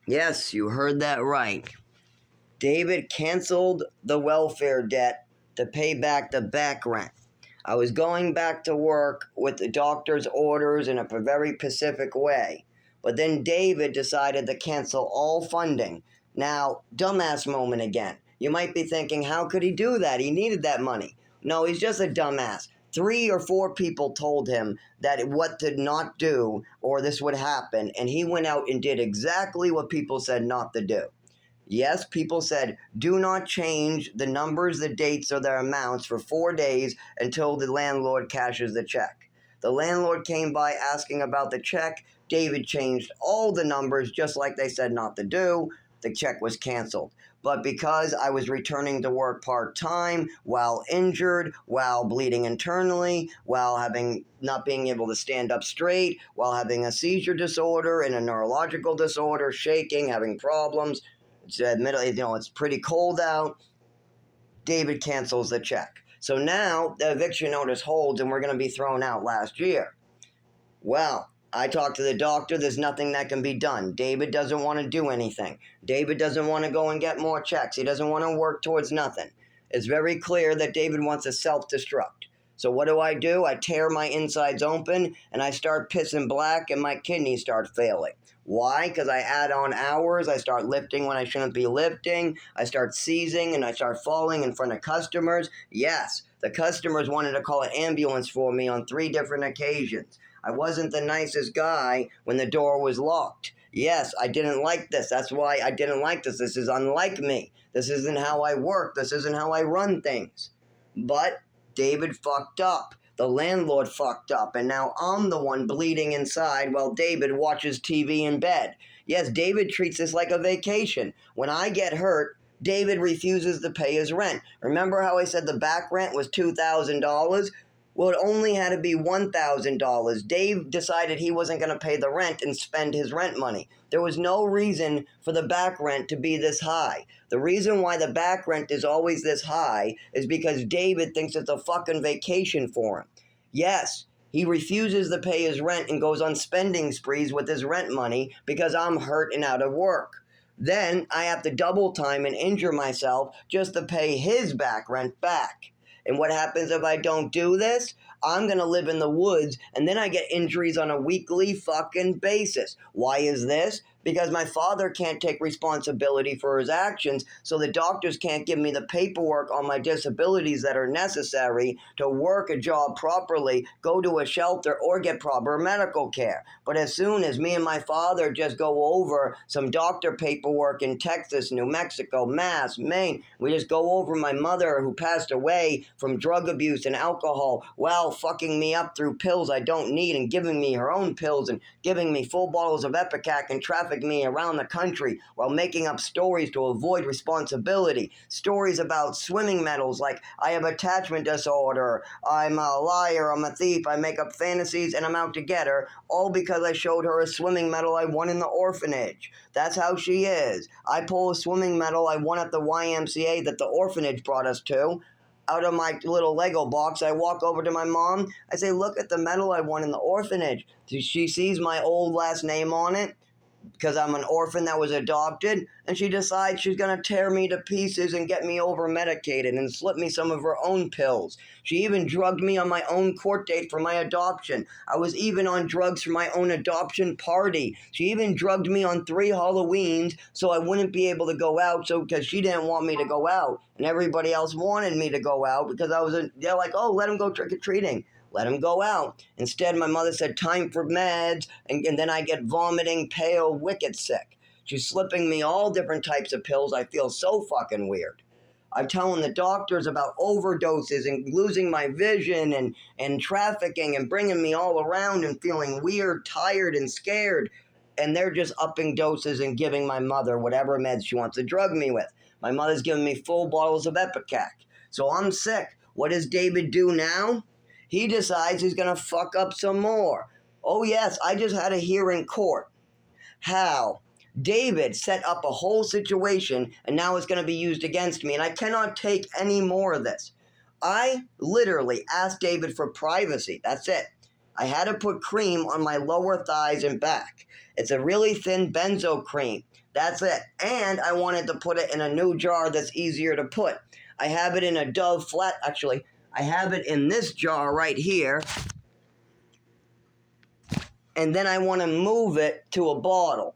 Yes, you heard that right. David canceled the welfare debt to pay back the back rent. I was going back to work with the doctor's orders in a very specific way. But then David decided to cancel all funding. Now, dumbass moment again. You might be thinking, how could he do that? He needed that money. No, he's just a dumbass. 3 or 4 people told him that what to not do or this would happen, and he went out and did exactly what people said not to do. Yes, people said, do not change the numbers, the dates, or their amounts for 4 days until the landlord cashes the check. The landlord came by asking about the check. David changed all the numbers just like they said not to do. The check was canceled. But because I was returning to work part-time, while injured, while bleeding internally, while not being able to stand up straight, while having a seizure disorder and a neurological disorder, shaking, having problems, it's pretty cold out. David cancels the check. So now the eviction notice holds and we're going to be thrown out last year. Well, I talked to the doctor. There's nothing that can be done. David doesn't want to do anything. David doesn't want to go and get more checks. He doesn't want to work towards nothing. It's very clear that David wants to self-destruct. So what do? I tear my insides open and I start pissing black and my kidneys start failing. Why? Because I add on hours. I start lifting when I shouldn't be lifting. I start seizing and I start falling in front of customers. Yes, the customers wanted to call an ambulance for me on 3 different occasions. I wasn't the nicest guy when the door was locked. Yes, I didn't like this. That's why I didn't like this. This is unlike me. This isn't how I work. This isn't how I run things. But David fucked up. The landlord fucked up, and now I'm the one bleeding inside while David watches TV in bed. Yes, David treats this like a vacation. When I get hurt, David refuses to pay his rent. Remember how I said the back rent was $2,000? Well, it only had to be $1,000. Dave decided he wasn't going to pay the rent and spend his rent money. There was no reason for the back rent to be this high. The reason why the back rent is always this high is because David thinks it's a fucking vacation for him. Yes, he refuses to pay his rent and goes on spending sprees with his rent money because I'm hurt and out of work. Then I have to double time and injure myself just to pay his back rent back. And what happens if I don't do this? I'm going to live in the woods, and then I get injuries on a weekly fucking basis. Why is this? Because my father can't take responsibility for his actions, so the doctors can't give me the paperwork on my disabilities that are necessary to work a job properly, go to a shelter, or get proper medical care. But as soon as me and my father just go over some doctor paperwork in Texas, New Mexico, Mass, Maine, we just go over my mother who passed away from drug abuse and alcohol while fucking me up through pills I don't need and giving me her own pills and giving me full bottles of Epicac and trafficking me around the country while making up stories to avoid responsibility. Stories about swimming medals like I have attachment disorder, I'm a liar, I'm a thief, I make up fantasies and I'm out to get her, all because I showed her a swimming medal I won in the orphanage. That's how she is. I pull a swimming medal I won at the YMCA that the orphanage brought us to out of my little Lego box. I walk over to my mom. I say, look at the medal I won in the orphanage. She sees my old last name on it because I'm an orphan that was adopted, and she decides she's going to tear me to pieces and get me over-medicated and slip me some of her own pills. She even drugged me on my own court date for my adoption. I was even on drugs for my own adoption party. She even drugged me on 3 Halloweens so I wouldn't be able to go out, because she didn't want me to go out, and everybody else wanted me to go out because they're like, oh, let him go trick-or-treating. Let him go out. Instead, my mother said, time for meds, and then I get vomiting, pale, wicked sick. She's slipping me all different types of pills. I feel so fucking weird. I'm telling the doctors about overdoses and losing my vision and trafficking and bringing me all around and feeling weird, tired, and scared. And they're just upping doses and giving my mother whatever meds she wants to drug me with. My mother's giving me full bottles of Epicac. So I'm sick. What does David do now? He decides he's going to fuck up some more. Oh yes, I just had a hearing in court. How? David set up a whole situation and now it's going to be used against me, and I cannot take any more of this. I literally asked David for privacy. That's it. I had to put cream on my lower thighs and back. It's a really thin benzo cream. That's it. And I wanted to put it in a new jar that's easier to put. I have it in a Dove flat. Actually, I have it in this jar right here. And then I want to move it to a bottle,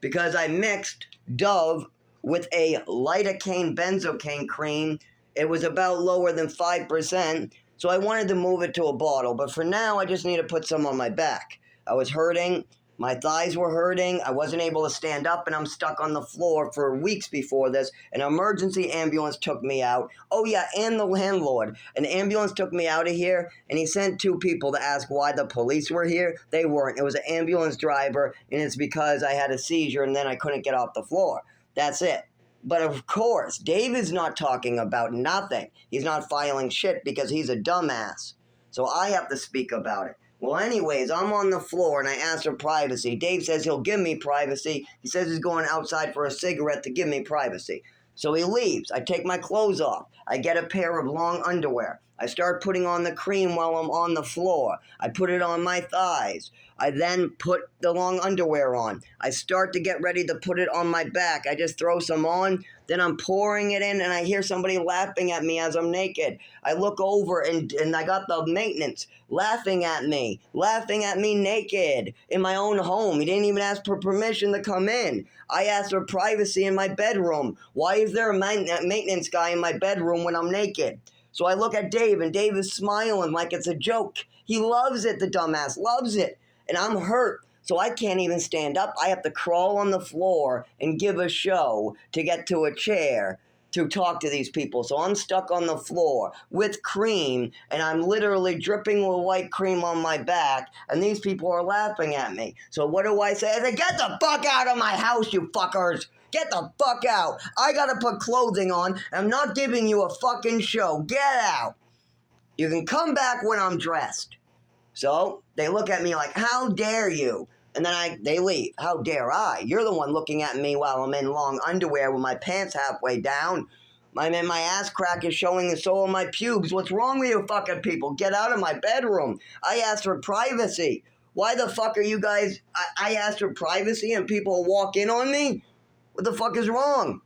because I mixed Dove with a lidocaine benzocaine cream. It was about lower than 5%, so I wanted to move it to a bottle. But for now, I just need to put some on my back. I was hurting. My thighs were hurting. I wasn't able to stand up, and I'm stuck on the floor for weeks before this. An emergency ambulance took me out. Oh, yeah, and the landlord. An ambulance took me out of here, and he sent 2 people to ask why the police were here. They weren't. It was an ambulance driver, and it's because I had a seizure, and then I couldn't get off the floor. That's it. But of course, David's not talking about nothing. He's not filing shit because he's a dumbass. So I have to speak about it. Well, anyways, I'm on the floor and I asked for privacy. Dave says he'll give me privacy. He says he's going outside for a cigarette to give me privacy. So he leaves. I take my clothes off. I get a pair of long underwear. I start putting on the cream while I'm on the floor. I put it on my thighs. I then put the long underwear on. I start to get ready to put it on my back. I just throw some on. Then I'm pouring it in, and I hear somebody laughing at me as I'm naked. I look over, and I got the maintenance laughing at me naked in my own home. He didn't even ask for permission to come in. I asked for privacy in my bedroom. Why is there a maintenance guy in my bedroom when I'm naked? So I look at Dave, and Dave is smiling like it's a joke. He loves it, the dumbass, loves it. And I'm hurt, so I can't even stand up. I have to crawl on the floor and give a show to get to a chair to talk to these people. So I'm stuck on the floor with cream, and I'm literally dripping with white cream on my back, and these people are laughing at me. So what do I say? I say, get the fuck out of my house, you fuckers! Get the fuck out! I gotta put clothing on. I'm not giving you a fucking show. Get out! You can come back when I'm dressed. So they look at me like, how dare you? And then they leave. How dare I? You're the one looking at me while I'm in long underwear with my pants halfway down. My ass crack is showing the sole of my pubes. What's wrong with you fucking people? Get out of my bedroom. I asked for privacy. Why the fuck are you guys... I asked for privacy and people walk in on me? What the fuck is wrong?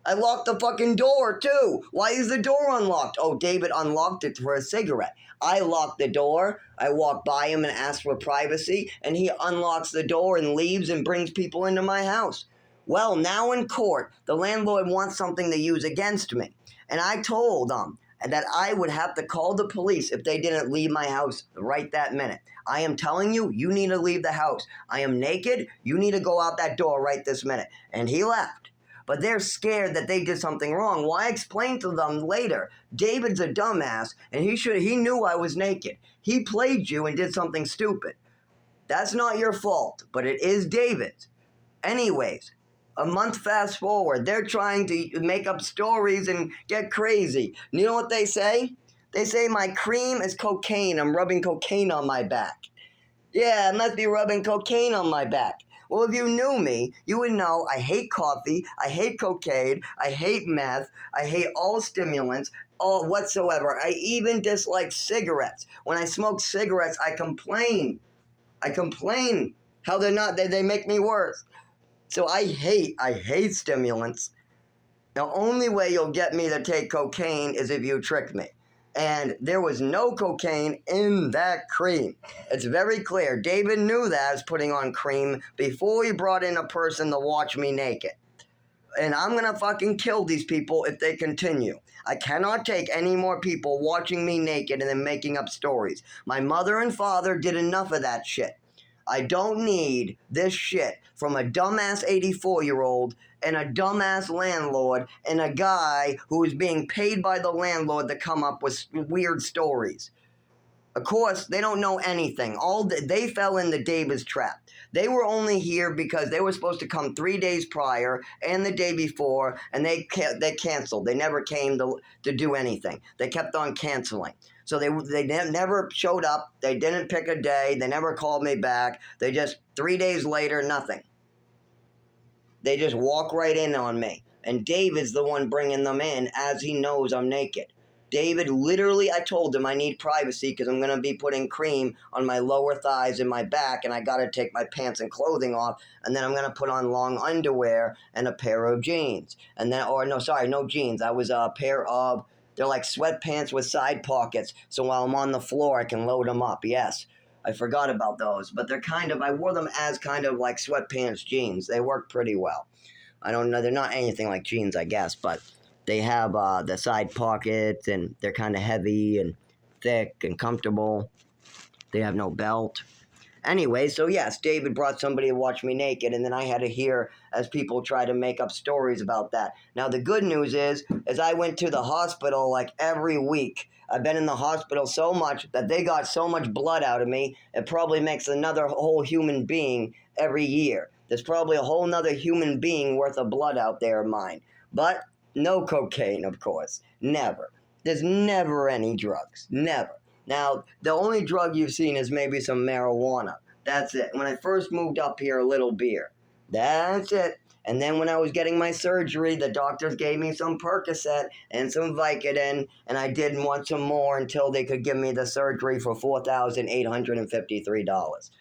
I locked the fucking door, too. Why is the door unlocked? Oh, David unlocked it for a cigarette. I locked the door. I walk by him and ask for privacy, and he unlocks the door and leaves and brings people into my house. Well, now in court, the landlord wants something to use against me. And I told them that I would have to call the police if they didn't leave my house right that minute. I am telling you, you need to leave the house. I am naked. You need to go out that door right this minute. And he left. But they're scared that they did something wrong. Well, I explained to them later. David's a dumbass, and he knew I was naked. He played you and did something stupid. That's not your fault, but it is David's. Anyways, a month fast forward, they're trying to make up stories and get crazy. You know what they say? They say my cream is cocaine. I'm rubbing cocaine on my back. Yeah, I must be rubbing cocaine on my back. Well, if you knew me, you would know I hate coffee, I hate cocaine, I hate meth, I hate all stimulants, all whatsoever. I even dislike cigarettes. When I smoke cigarettes, I complain. How they make me worse. So I hate stimulants. The only way you'll get me to take cocaine is if you trick me. And there was no cocaine in that cream. It's very clear. David knew that I was putting on cream before he brought in a person to watch me naked. And I'm going to fucking kill these people if they continue. I cannot take any more people watching me naked and then making up stories. My mother and father did enough of that shit. I don't need this shit from a dumbass 84-year-old and a dumbass landlord and a guy who is being paid by the landlord to come up with weird stories. Of course, they don't know anything. They fell in the Davis trap. They were only here because they were supposed to come 3 days prior and the day before, and they canceled. They never came to do anything. They kept on canceling. So they never showed up. They didn't pick a day. They never called me back. They just, 3 days later, nothing. They just walk right in on me. And Dave is the one bringing them in as he knows I'm naked. David, literally, I told him I need privacy because I'm going to be putting cream on my lower thighs and my back, and I got to take my pants and clothing off, and then I'm going to put on long underwear and a pair of jeans. And then, or no, sorry, no jeans. I was a pair of, they're like sweatpants with side pockets, so while I'm on the floor, I can load them up. Yes, I forgot about those, but they're kind of, I wore them as kind of like sweatpants jeans. They work pretty well. I don't know, they're not anything like jeans, I guess, but they have the side pockets, and they're kind of heavy and thick and comfortable. They have no belt. Anyway, so yes, David brought somebody to watch me naked, and then I had to hear as people try to make up stories about that. Now, the good news is I went to the hospital like every week. I've been in the hospital so much that they got so much blood out of me, it probably makes another whole human being every year. There's probably a whole nother human being worth of blood out there of mine. But no cocaine, of course. Never. There's never any drugs. Never. Now, the only drug you've seen is maybe some marijuana. That's it. When I first moved up here, a little beer. That's it. And then when I was getting my surgery, the doctors gave me some Percocet and some Vicodin, and I didn't want some more until they could give me the surgery for $4,853.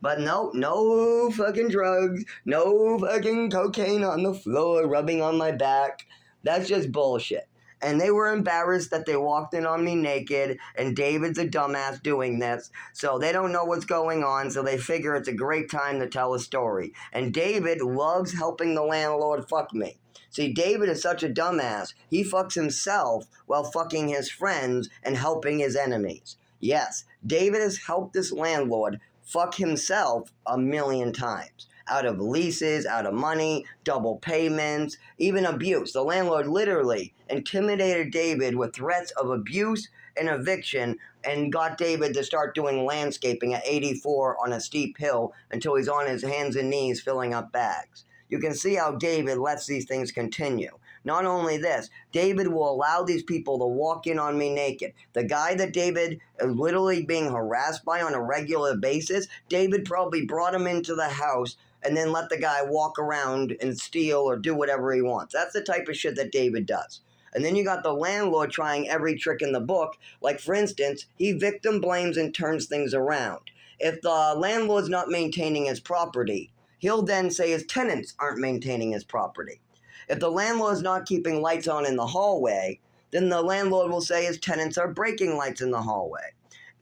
But no fucking drugs, no fucking cocaine on the floor rubbing on my back. That's just bullshit. And they were embarrassed that they walked in on me naked, and David's a dumbass doing this, so they don't know what's going on, so they figure it's a great time to tell a story. And David loves helping the landlord fuck me. See, David is such a dumbass, he fucks himself while fucking his friends and helping his enemies. Yes, David has helped this landlord fuck himself a million times. Out of leases, out of money, double payments, even abuse. The landlord literally intimidated David with threats of abuse and eviction and got David to start doing landscaping at 84 on a steep hill until he's on his hands and knees filling up bags. You can see how David lets these things continue. Not only this, David will allow these people to walk in on me naked. The guy that David is literally being harassed by on a regular basis, David probably brought him into the house and then let the guy walk around and steal or do whatever he wants. That's the type of shit that David does. And then you got the landlord trying every trick in the book. Like, for instance, he victim blames and turns things around. If the landlord's not maintaining his property, he'll then say his tenants aren't maintaining his property. If the landlord's not keeping lights on in the hallway, then the landlord will say his tenants are breaking lights in the hallway.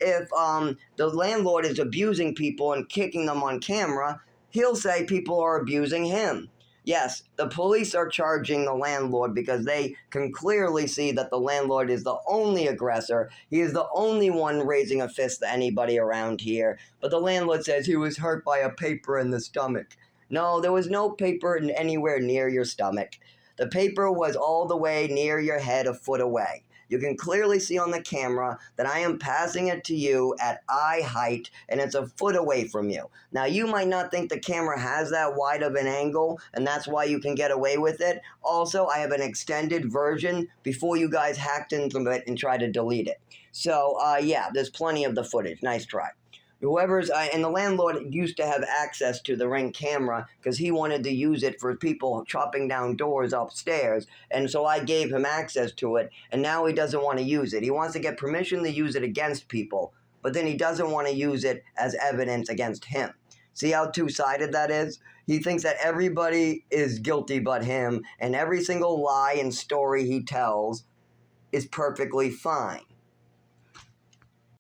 If the landlord is abusing people and kicking them on camera, he'll say people are abusing him. Yes, the police are charging the landlord because they can clearly see that the landlord is the only aggressor. He is the only one raising a fist at anybody around here. But the landlord says he was hurt by a paper in the stomach. No, there was no paper anywhere near your stomach. The paper was all the way near your head, a foot away. You can clearly see on the camera that I am passing it to you at eye height, and it's a foot away from you. Now, you might not think the camera has that wide of an angle, and that's why you can get away with it. Also, I have an extended version before you guys hacked into it and tried to delete it. So, yeah, there's plenty of the footage. Nice try. And the landlord used to have access to the Ring camera because he wanted to use it for people chopping down doors upstairs, and so I gave him access to it, and now he doesn't want to use it. He wants to get permission to use it against people, but then he doesn't want to use it as evidence against him. See how two-sided that is? He thinks that everybody is guilty but him, and every single lie and story he tells is perfectly fine.